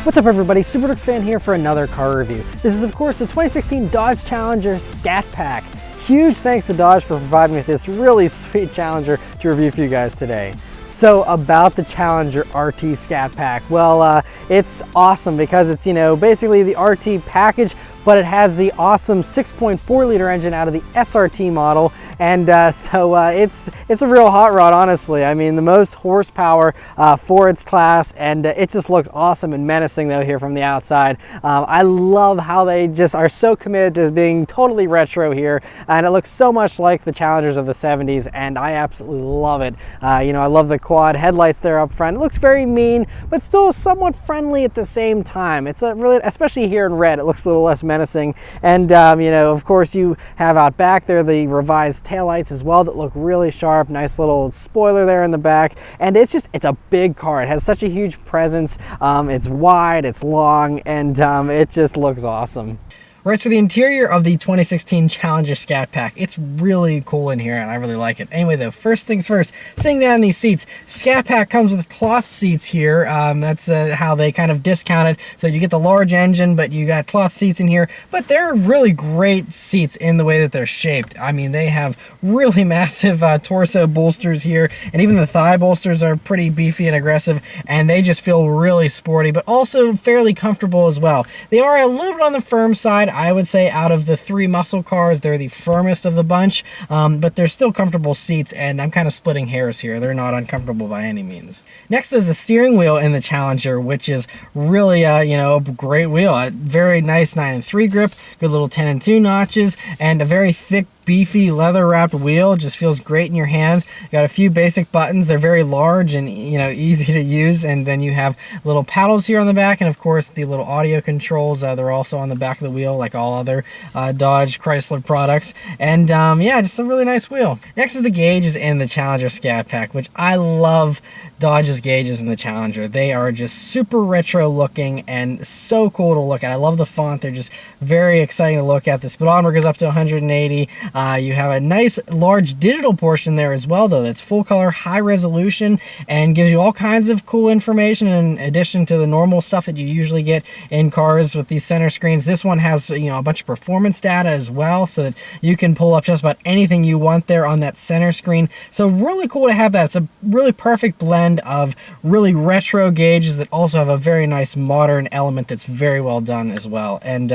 What's up everybody, SuperDucks fan here for another car review. This is of course the 2016 Dodge Challenger Scat Pack. Huge thanks to Dodge for providing me with this really sweet Challenger to review for you guys today. So about the Challenger RT Scat Pack, well it's awesome because it's, you know, basically the RT package, but it has the awesome 6.4 liter engine out of the SRT model, and so it's a real hot rod, honestly. I mean, the most horsepower for its class, and it just looks awesome and menacing though here from the outside. I love how they just are so committed to being totally retro here, and it looks so much like the Challengers of the 70s, and I absolutely love it. You know, I love the quad headlights there up front. It looks very mean, but still somewhat friendly at the same time. It's a really, especially here in red, it looks a little less menacing. And you know, of course, you have out back there the revised taillights as well that look really sharp. Nice little spoiler there in the back, and it's a big car. It has such a huge presence. It's wide, it's long, and it just looks awesome. As for the interior of the 2016 Challenger Scat Pack, it's really cool in here and I really like it. Anyway though, first things first, sitting down in these seats, Scat Pack comes with cloth seats here. That's how they kind of discount it. So you get the large engine, but you got cloth seats in here, but they're really great seats in the way that they're shaped. I mean, they have really massive torso bolsters here, and even the thigh bolsters are pretty beefy and aggressive, and they just feel really sporty, but also fairly comfortable as well. They are a little bit on the firm side. I would say out of the three muscle cars, they're the firmest of the bunch, but they're still comfortable seats, and I'm kind of splitting hairs here. They're not uncomfortable by any means. Next is the steering wheel in the Challenger, which is really, you know, a great wheel. A very nice 9-3 grip, good little 10-2 notches, and a very thick, beefy leather wrapped wheel. Just feels great in your hands. Got a few basic buttons. They're very large and, you know, easy to use, and then you have little paddles here on the back, and of course the little audio controls. They're also on the back of the wheel like all other Dodge Chrysler products, and yeah, just a really nice wheel. Next is the gauges in the Challenger Scat Pack, which I love. Dodge's gauges in the Challenger, they are just super retro looking and so cool to look at. I love the font. They're just very exciting to look at. The speedometer goes up to 180. You have a nice large digital portion there as well though, that's full color, high resolution, and gives you all kinds of cool information in addition to the normal stuff that you usually get in cars with these center screens. This one has, you know, a bunch of performance data as well, so that you can pull up just about anything you want there on that center screen. So really cool to have that. It's a really perfect blend of really retro gauges that also have a very nice modern element that's very well done as well. And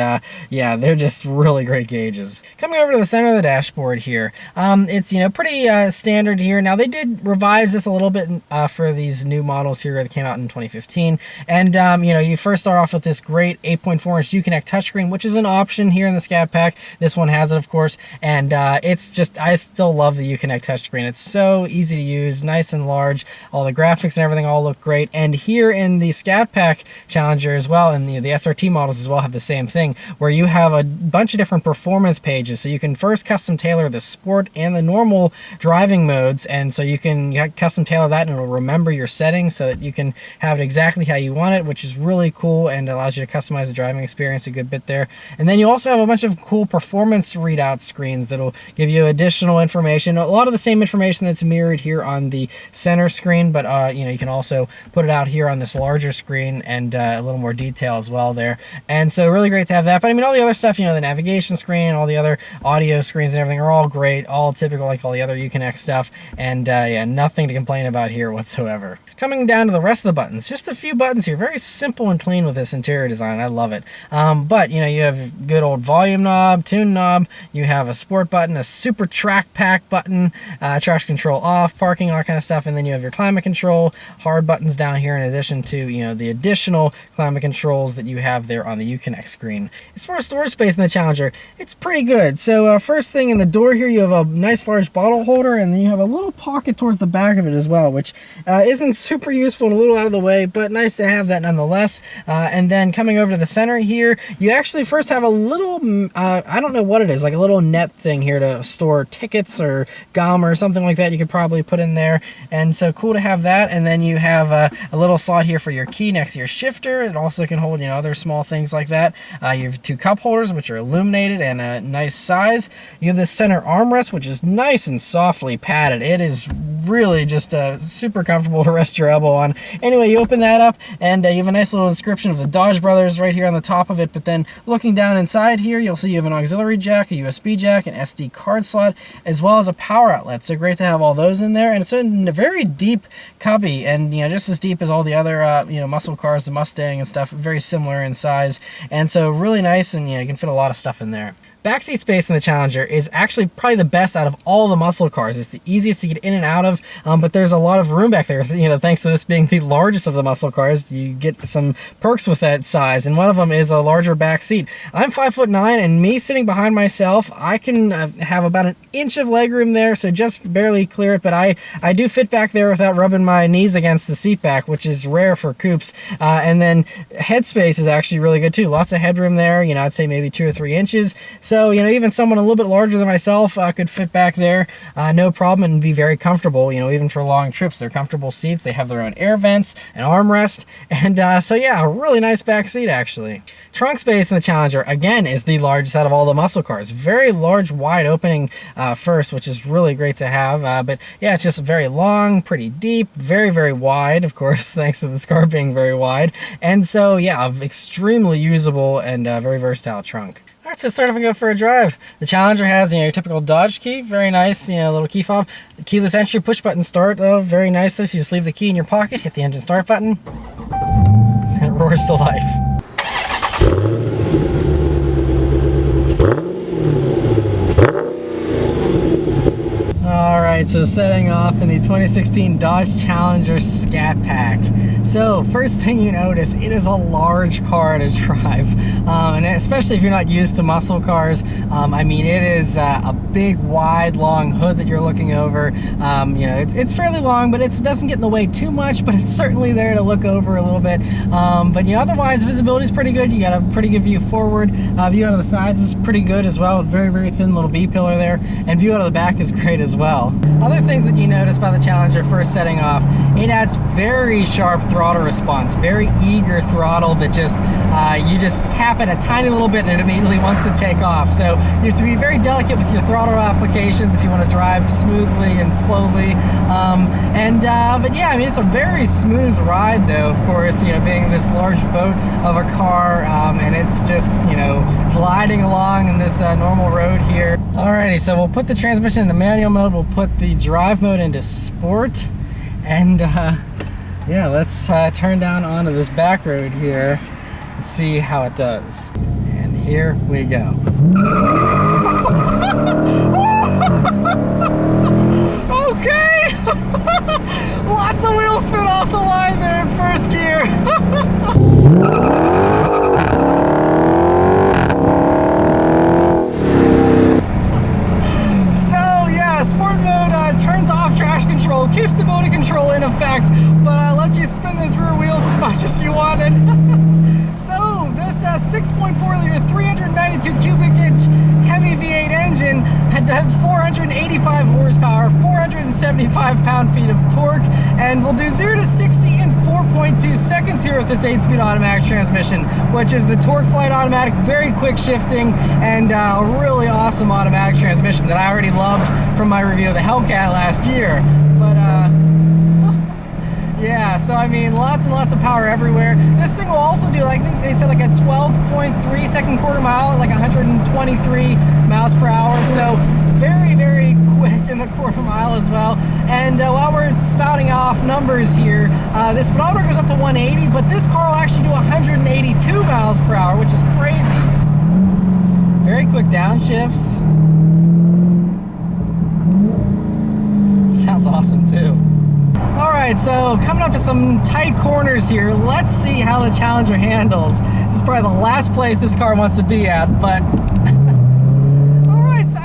yeah, they're just really great gauges. Coming over to the center of the dashboard here, it's, you know, pretty standard here. Now they did revise this a little bit for these new models here that came out in 2015, and you know, you first start off with this great 8.4-inch Uconnect touchscreen, which is an option here in the Scat Pack. This one has it, of course, and it's just, I still love the Uconnect touchscreen. It's so easy to use, nice and large. All the graphics and everything all look great. And here in the Scat Pack Challenger as well, and the SRT models as well, have the same thing, where you have a bunch of different performance pages. So you can first custom tailor the sport and the normal driving modes, and so you can custom tailor that, and it'll remember your settings so that you can have it exactly how you want it, which is really cool and allows you to customize the driving experience a good bit there. And then you also have a bunch of cool performance readout screens that'll give you additional information, a lot of the same information that's mirrored here on the center screen, but you know, you can also put it out here on this larger screen, and a little more detail as well there. And so really great to have that. But I mean, all the other stuff, you know, the navigation screen, all the other audio screens and everything are all great, all typical like all the other Uconnect stuff, and yeah, nothing to complain about here whatsoever. Coming down to the rest of the buttons, just a few buttons here, very simple and clean with this interior design. I love it. But you know, you have good old volume knob, tune knob, you have a sport button, a super track pack button, traction control off, parking, all that kind of stuff, and then you have your climate control, hard buttons down here, in addition to, you know, the additional climate controls that you have there on the Uconnect screen. As far as storage space in the Challenger, it's pretty good. So first nice thing in the door here, you have a nice large bottle holder, and then you have a little pocket towards the back of it as well, which isn't super useful and a little out of the way, but nice to have that nonetheless. And then coming over to the center here, you actually first have a little, I don't know what it is, like a little net thing here to store tickets or gum or something like that you could probably put in there. And so cool to have that. And then you have a little slot here for your key next to your shifter. It also can hold, you know, other small things like that. You have 2 cup holders, which are illuminated and a nice size. You have this center armrest, which is nice and softly padded. It is really just super comfortable to rest your elbow on. Anyway, you open that up, and you have a nice little description of the Dodge brothers right here on the top of it. But then looking down inside here, you'll see you have an auxiliary jack, a USB jack, an SD card slot, as well as a power outlet. So great to have all those in there. And it's in a very deep cubby, and you know, just as deep as all the other you know, muscle cars, the Mustang and stuff. Very similar in size, and so really nice, and you know, you can fit a lot of stuff in there. Backseat space in the Challenger is actually probably the best out of all the muscle cars. It's the easiest to get in and out of, but there's a lot of room back there. You know, thanks to this being the largest of the muscle cars, you get some perks with that size, and one of them is a larger back seat. I'm 5'9", and me sitting behind myself, I can have about an inch of legroom there, so just barely clear it, but I do fit back there without rubbing my knees against the seat back, which is rare for coupes. And then headspace is actually really good too. Lots of headroom there, you know, I'd say maybe 2 or 3 inches. So, you know, even someone a little bit larger than myself could fit back there, no problem, and be very comfortable, you know, even for long trips. They're comfortable seats. They have their own air vents, an armrest, and so yeah, a really nice back seat actually. Trunk space in the Challenger, again, is the largest out of all the muscle cars. Very large, wide opening first, which is really great to have, but yeah, it's just very long, pretty deep, very, very wide, of course, thanks to this car being very wide, and so yeah, extremely usable and very versatile trunk. All right, so start off and go for a drive. The Challenger has, you know, your typical Dodge key, very nice, you know, little key fob. Keyless entry, push button start, though, very nice. So you just leave the key in your pocket, hit the engine start button, and it roars to life. All right, so setting off in the 2016 Dodge Challenger Scat Pack. So first thing you notice, it is a large car to drive, and especially if you're not used to muscle cars. I mean, it is a big, wide, long hood that you're looking over. You know, it's fairly long, but it doesn't get in the way too much, but it's certainly there to look over a little bit. But you know, otherwise visibility is pretty good. You got a pretty good view forward. View out of the sides is pretty good as well, with very, very thin little B-pillar there, and view out of the back is great as well. Other things that you notice by the Challenger first setting off, it has very sharp throttle response, very eager throttle that just, you just tap it a tiny little bit and it immediately wants to take off. So you have to be very delicate with your throttle applications if you want to drive smoothly and slowly. But yeah, I mean, it's a very smooth ride though, of course, you know, being this large boat of a car, and it's just, you know, gliding along in this normal road here. Alrighty, so we'll put the transmission into manual mode, we'll put the drive mode into sport, and yeah, let's turn down onto this back road here and see how it does. And here we go. Okay! Lots of wheel spin off the line there in first gear. Sport mode turns off traction control, keeps stability control in effect, but lets you spin those rear wheels as much as you wanted. So this 6.4-liter, 392 cubic inch Hemi V8 engine does 485 horsepower, 475 pound-feet of torque, and will do 0 to 60 in 4.2 seconds here with this 8-speed automatic transmission, which is the Torque Flight automatic, very quick shifting, and a really awesome automatic transmission that I already loved from my review of the Hellcat last year. But yeah, so I mean, lots and lots of power everywhere. This thing will also do, I think they said, like a 12.3 second quarter mile at like 123 miles per hour. So very, very quick in the quarter mile as well. And while we're spouting off numbers here, this speedometer goes up to 180, but this car will actually do 182 miles per hour, which is crazy. Very quick downshifts. Sounds awesome too. Alright, so coming up to some tight corners here, let's see how the Challenger handles. This is probably the last place this car wants to be at, but alright, so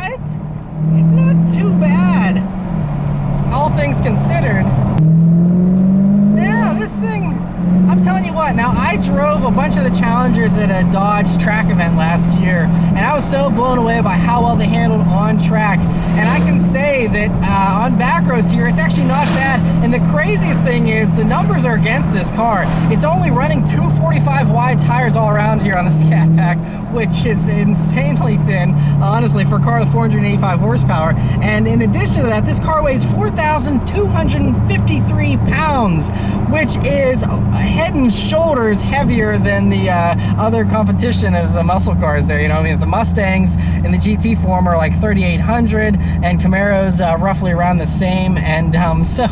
of the Challengers at a Dodge track event last year, and I was so blown away by how well they handled on track. And I can say that on back roads here, it's actually not bad. And the craziest thing is the numbers are against this car. It's only running 245 wide tires all around here on the Scat Pack, which is insanely thin, honestly, for a car with 485 horsepower. And in addition to that, this car weighs 4,253 pounds, which is head and shoulders heavier than the other competition of the muscle cars there. You know, I mean, the Mustangs in the GT form are like 3,800, and Camaro's roughly around the same. And so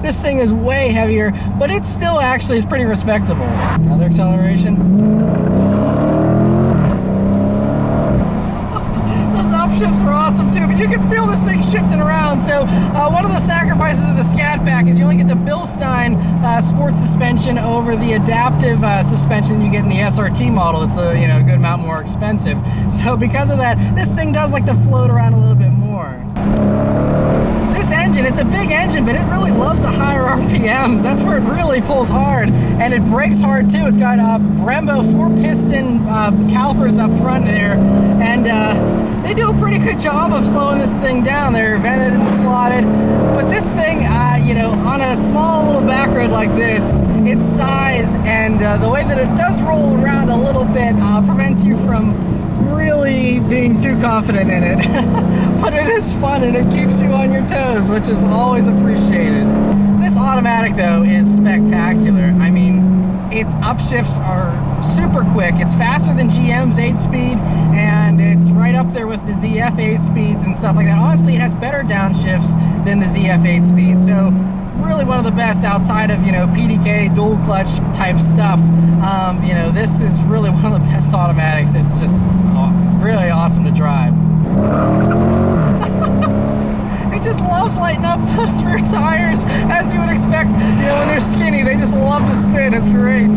this thing is way heavier, but it still actually is pretty respectable. Another acceleration. Shifts are awesome too, but you can feel this thing shifting around. So one of the sacrifices of the Scat Pack is you only get the Bilstein sports suspension over the adaptive suspension you get in the SRT model. It's a good amount more expensive. So because of that, this thing does like to float around a little bit more. This engine, it's a big engine, but it really loves the higher RPMs. That's where it really pulls hard, and it brakes hard too. It's got Brembo 4-piston calipers up front there, and they do a pretty good job of slowing this thing down. They're vented and slotted, but this thing, on a small little back road like this, its size and the way that it does roll around a little bit prevents you from really being too confident in it. But it is fun and it keeps you on your toes, which is always appreciated. This automatic though is spectacular. I mean, its upshifts are super quick. It's faster than GM's 8-speed, and it's right up there with the ZF 8-speeds and stuff like that. Honestly, it has better downshifts than the ZF 8-speed. So really one of the best outside of, PDK, dual clutch type stuff. This is really one of the best automatics. It's just really awesome to drive. It just loves lighting up those rear tires, as you would expect. When they're skinny, they just love to spin. It's great.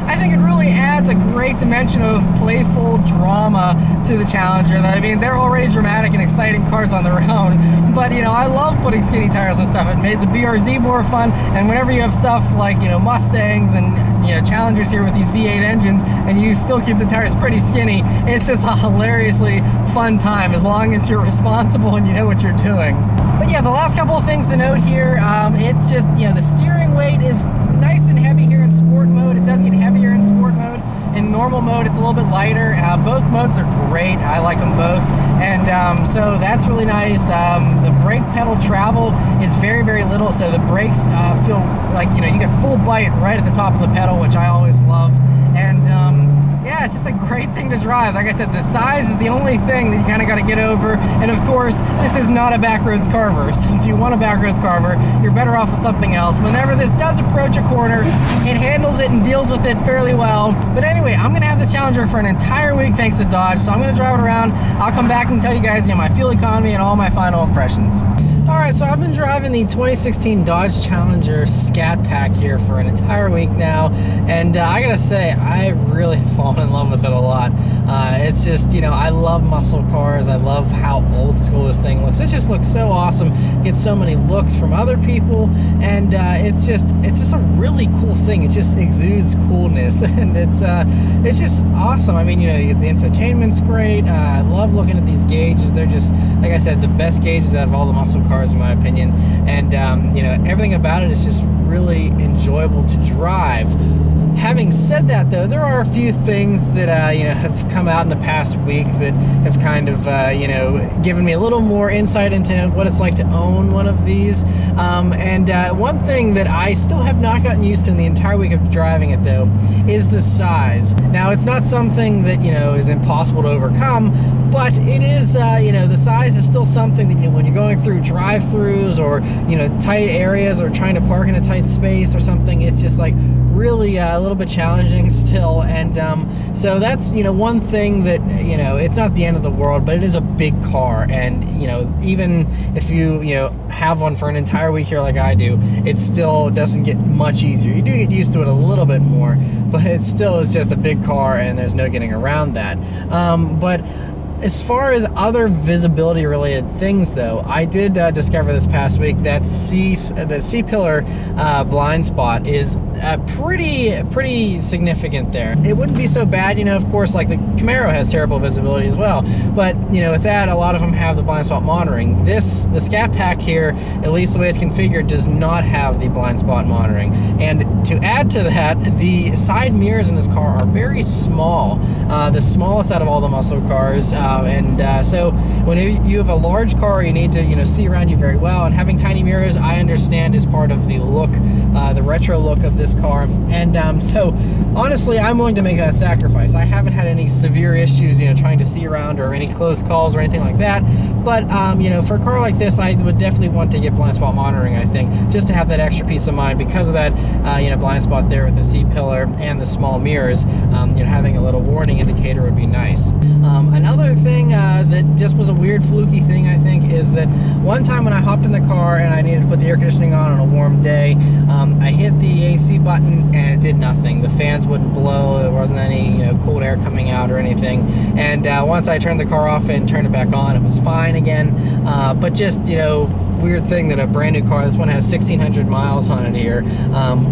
I think it really adds a great dimension of playful drama to the Challenger. They're already dramatic and exciting cars on their own, but I love putting skinny tires on stuff. It made the BRZ more fun, and whenever you have stuff like Mustangs and Challengers here with these V8 engines, and you still keep the tires pretty skinny, it's just a hilariously fun time, as long as you're responsible and you know what you're doing. But yeah, the last couple of things to note here, it's just, the steering weight is nice and heavy here in sport mode. It does get heavier in sport mode. In normal mode, it's a little bit lighter. Both modes are great. I like them both. And so that's really nice. The brake pedal travel is very, very little. So the brakes feel like, you get full bite right at the top of the pedal, which I always love. And yeah, it's just a great thing to drive. Like I said, the size is the only thing that you kind of got to get over. And of course, this is not a backroads carver. So if you want a backroads carver, you're better off with something else. Whenever this does approach a corner, it handles it and deals with it fairly well. But anyway, I'm going to have this Challenger for an entire week thanks to Dodge. So I'm going to drive it around. I'll come back and tell you guys my fuel economy and all my final impressions. Alright, so I've been driving the 2016 Dodge Challenger Scat Pack here for an entire week now, and I gotta say, I really have fallen in love with it a lot. It's just, I love muscle cars. I love how old school this thing looks. It just looks so awesome. Gets so many looks from other people, and it's just a really cool thing. It just exudes coolness, and it's just awesome. I mean, the infotainment's great. I love looking at these gauges. They're just, like I said, the best gauges out of all the muscle cars in my opinion, and everything about it is just really enjoyable to drive. Having said that, though, there are a few things that have come out in the past week that have kind of given me a little more insight into what it's like to own one of these. And one thing that I still have not gotten used to in the entire week of driving it, though, is the size. Now, it's not something that is impossible to overcome, but it is the size is still something that when you're going through drive-throughs or tight areas or trying to park in a tight space or something, it's just like really a little bit challenging still. And so that's one thing that it's not the end of the world, but it is a big car. And even if you have one for an entire week here like I do, it still doesn't get much easier. You do get used to it a little bit more, but it still is just a big car, and there's no getting around that. But As far as other visibility related things though, I did discover this past week that C-pillar blind spot is pretty significant there. It wouldn't be so bad, you know, of course, like the Camaro has terrible visibility as well, but you know, with that, a lot of them have the blind spot monitoring. The Scat Pack here, at least the way it's configured, does not have the blind spot monitoring. And to add to that, the side mirrors in this car are very small, the smallest out of all the muscle cars. So when you have a large car, you need to, you know, see around you very well, and having tiny mirrors, I understand, is part of the look, the retro look of this car. And so honestly, I'm willing to make that sacrifice. I haven't had any severe issues, you know, trying to see around or any close calls or anything like that. But you know, for a car like this, I would definitely want to get blind spot monitoring, I think, just to have that extra peace of mind because of that, you know, blind spot there with the C-pillar and the small mirrors. You know, having a little warning indicator would be nice. Another thing that just was a weird fluky thing, I think, is that one time when I hopped in the car and I needed to put the air conditioning on a warm day, I hit the AC button and it did nothing. The fans wouldn't blow. There wasn't any, you know, cold air coming out or anything. And once I turned the car off and turned it back on, it was fine again. But just, you know, weird thing that a brand new car, this one has 1,600 miles on it here,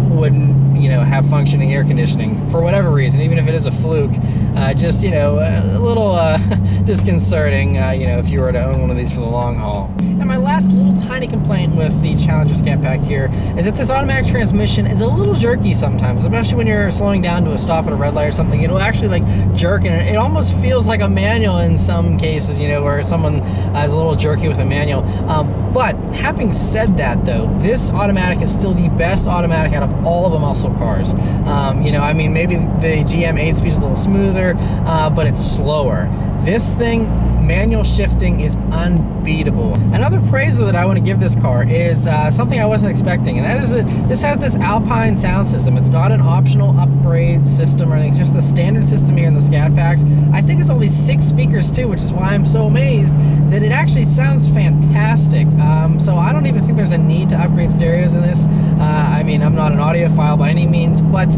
wouldn't, you know, have functioning air conditioning for whatever reason, even if it is a fluke. Just, you know, a little disconcerting, you know, if you were to own one of these for the long haul. And my last little tiny complaint with the Challenger Scat Pack here is that this automatic transmission is a little jerky sometimes, especially when you're slowing down to a stop at a red light or something. It'll actually like jerk, and it almost feels like a manual in some cases, you know, where someone is a little jerky with a manual. But having said that though, this automatic is still the best automatic out of all the muscle cars. You know, I mean, maybe the GM 8-speed is a little smoother, but it's slower. This thing, manual shifting, is unbeatable. Another praise that I want to give this car is something I wasn't expecting, and that is that this has this Alpine sound system. It's not an optional upgrade system or anything, it's just the standard system here in the Scat Packs. I think it's only 6 speakers too, which is why I'm so amazed that it actually sounds fantastic. So I don't even think there's a need to upgrade stereos in this. I mean, I'm not an audiophile by any means, but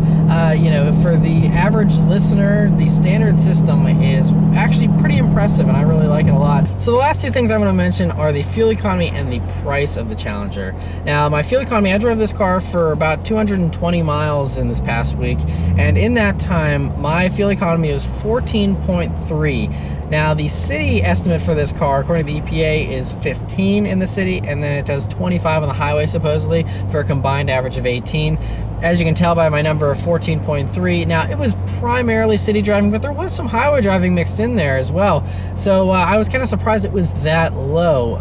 you know, for the average listener, the standard system is actually pretty impressive, and I really like it a lot. So the last two things I'm going to mention are the fuel economy and the price of the Challenger. Now, my fuel economy, I drove this car for about 220 miles in this past week, and in that time, my fuel economy was 14.3. Now, the city estimate for this car, according to the EPA, is 15 in the city, and then it does 25 on the highway, supposedly, for a combined average of 18. As you can tell by my number of 14.3, now it was primarily city driving, but there was some highway driving mixed in there as well. So I was kind of surprised it was that low.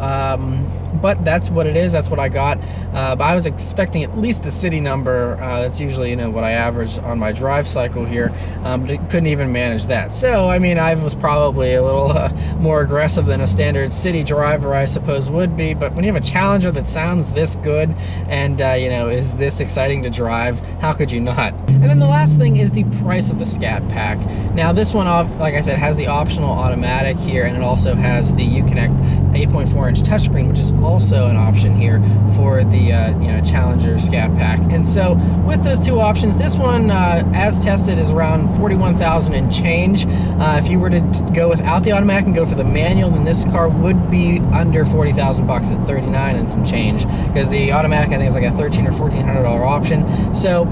But that's what it is, that's what I got. But I was expecting at least the city number. That's usually, you know, what I average on my drive cycle here. But it couldn't even manage that. So, I mean, I was probably a little more aggressive than a standard city driver, I suppose, would be. But when you have a Challenger that sounds this good and, you know, is this exciting to drive, how could you not? And then the last thing is the price of the Scat Pack. Now, this one, like I said, has the optional automatic here, and it also has the Uconnect 8.4-inch touchscreen, which is also an option here for the you know, Challenger Scat Pack. And so with those two options, this one, as tested, is around 41,000 and change. If you were to go without the automatic and go for the manual, then this car would be under 40,000 bucks at 39 and some change, because the automatic, I think, is like a $1,300 or $1,400 option. So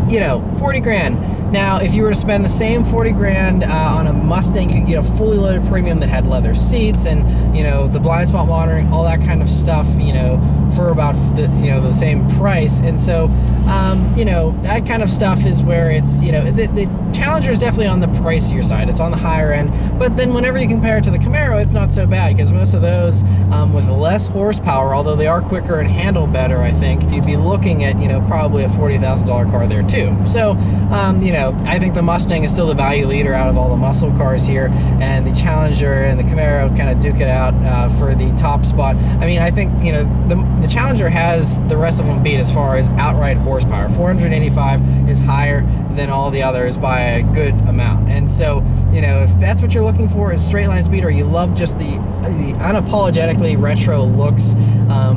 you know, 40 grand. Now, if you were to spend the same 40 grand on a Mustang, you could get a fully loaded premium that had leather seats and, you know, the blind spot monitoring, all that kind of stuff, you know, for about the, you know, the same price. And so, you know, that kind of stuff is where it's, you know, the Challenger is definitely on the pricier side. It's on the higher end. But then whenever you compare it to the Camaro, it's not so bad, because most of those with less horsepower, although they are quicker and handle better, I think, you'd be looking at, you know, probably a $40,000 car there too. So, you know, I think the Mustang is still the value leader out of all the muscle cars here, and the Challenger and the Camaro kind of duke it out for the top spot. I mean, I think, you know, the Challenger has the rest of them beat as far as outright horsepower. 485 is higher than all the others by a good amount. And so, you know, if that's what you're looking for is straight line speed, or you love just the unapologetically retro looks,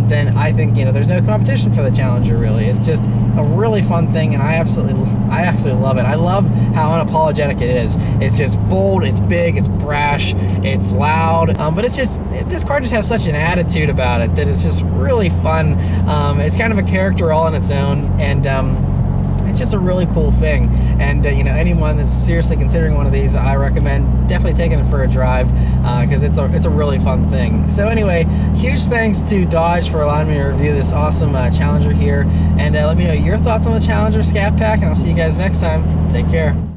then I think, you know, there's no competition for the Challenger, really. It's just a really fun thing, and I absolutely love it. I love how unapologetic it is. It's just bold, it's big, it's brash, it's loud, but it's just, this car just has such an attitude about it that it's just really fun. It's kind of a character all on its own, and it's just a really cool thing. And you know, anyone that's seriously considering one of these, I recommend definitely taking it for a drive, because it's a really fun thing. So anyway, huge thanks to Dodge for allowing me to review this awesome Challenger here, and let me know your thoughts on the Challenger Scat Pack, and I'll see you guys next time. Take care.